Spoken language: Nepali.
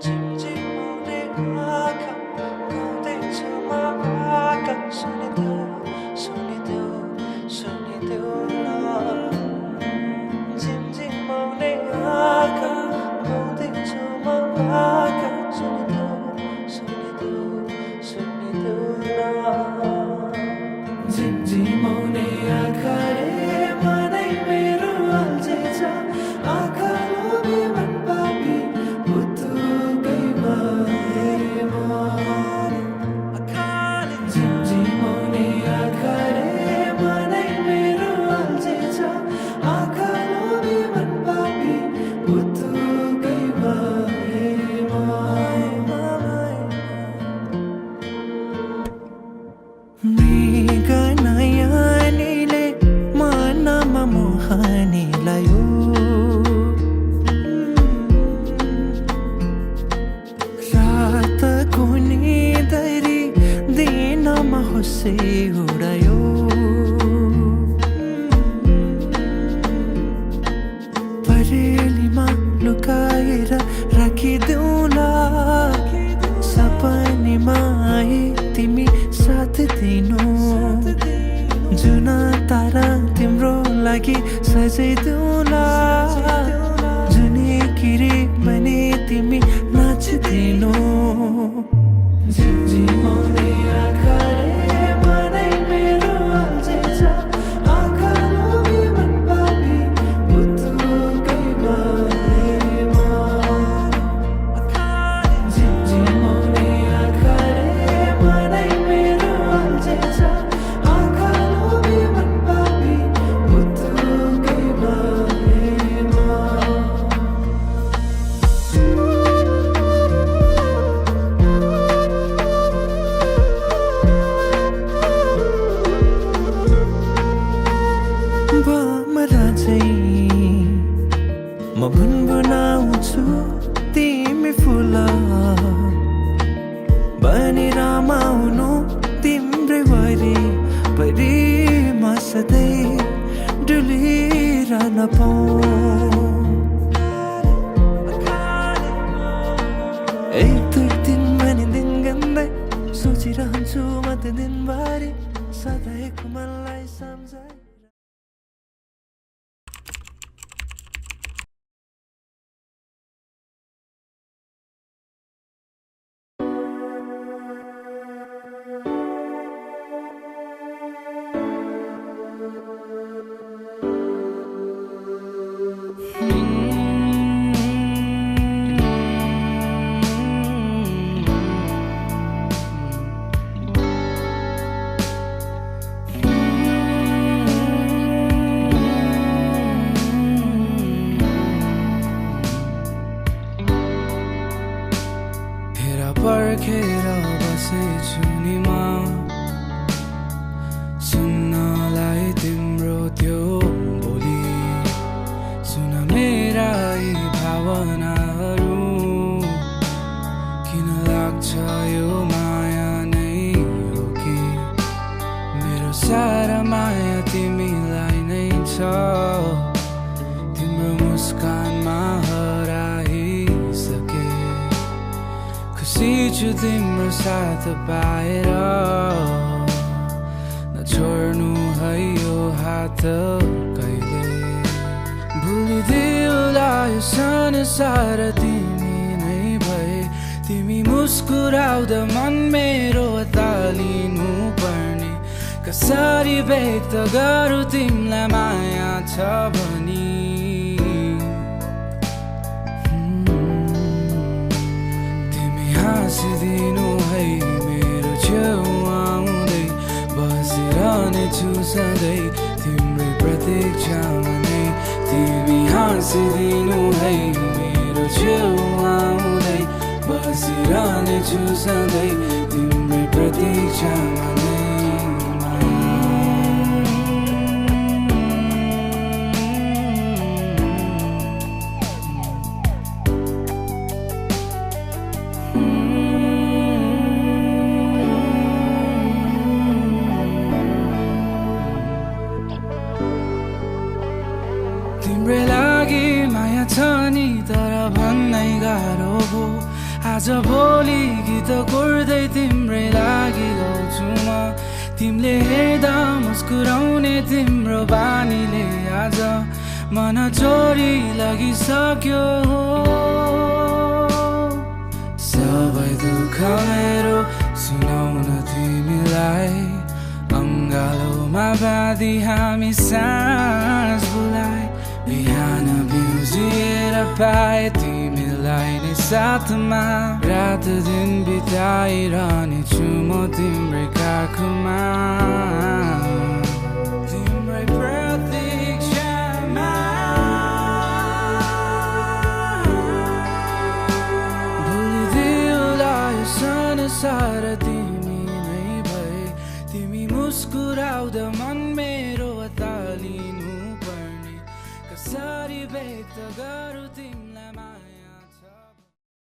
झिमझिमाउने आँखा गाउँदैछु म भाका सुनिदेऊ सुनिदेऊ सुनिदेऊ न झिमझिमाउने आँखा गाउँदैछु म भाका सुनिदेऊ सुनिदेऊ सुनिदेऊ न झिमझिमाउने आँखा रे मनै मेरो अल्झेछ आँखा लोभी मन पापी पुतुकै भएमा झिमझिमाउने आँखा रे मनै मेरो अल्झेछ आँखा लोभी मन पापी पुतुकै भएमा मृगनयनीले मनमा मोहनी लायो रातको निदरी दिनमा होसे उडायो परेलीमा लुकाएर राखिदेऊला सपनीमा आए तिमी साथ दिनु जुन तारा तिम्रो लागि सजाइदेऊला जुने किरी बने तिमी नाचिदिनु झिमझिमाउने आँखा रे मनै मेरो अल्झेछ आँखा लोभी मन पापी पुतुकै भएमा झिमझिमाउने आँखा रे मनै मेरो अल्झेछ आँखा लोभी मन पापी पुतुकै भएमा भमरा चाहिँ म गुनगुनाउँछु तिमी फुल बनी रमाउनु तिम्रै वरिपरि म सधैँ डुलिरहन पाऊँ एक दुई दिन भनी दिन गन्दै सोचिरहन्छु म त दिनभरि सधैँको मनलाई सम्झाइ पर्खेर बसेछु नि म सुन्नलाई तिम्रो त्यो बोली सुन मेरा यी भावनाहरू किन लाग्छ यो माया नै हो कि मेरो सारा माया तिमीलाई नै छ तिम्रो मुस्कानमा हराइसके खुसी छु तिम्रो साथ पाएर नछोड्नु है यो हात कहिले भुलिदेऊला यो संसार तिमी नै भए तिमी मुस्कुराउँदा मन मेरो तालिनु पर्ने कसरी व्यक्त गरौँ तिमीलाई माया छ भनी हाँसिदिनु है मेरो छेउ आउँदै बसिरहनेछु सधैँ तिम्रै प्रतीक्षामा नै तिमी हाँसिदिनु है मेरो छेउ आउँदै बसिरहनेछु सधैँ तिम्रै प्रतीक्षामा नै तिम्रै लागि माया छ नि तर भन्नै गाह्रो हो आज भोलि गीत कोर्दै तिम्रै लागि गाउँछु म तिमीले हेर्दा मुस्कुराउने तिम्रो बानीले आज मन चोरी लागिसक्यो सबै दुःख मेरो सुनाउन तिमीलाई अङ्गालोमा बाँधी हामी सास बुलाए बिहान बिउजिएर पाए तिमीलाई नै साथमा रात दिन बिताइरहनेछु म तिम्रै काखमा तिम्रै प्रतीक्षामा भुलिदिउला यो संसार तिमी नै भए तिमी मुस्कुराउँदा मन मेरो तालिनु पर्ने कसरी व्यक्त गरौँ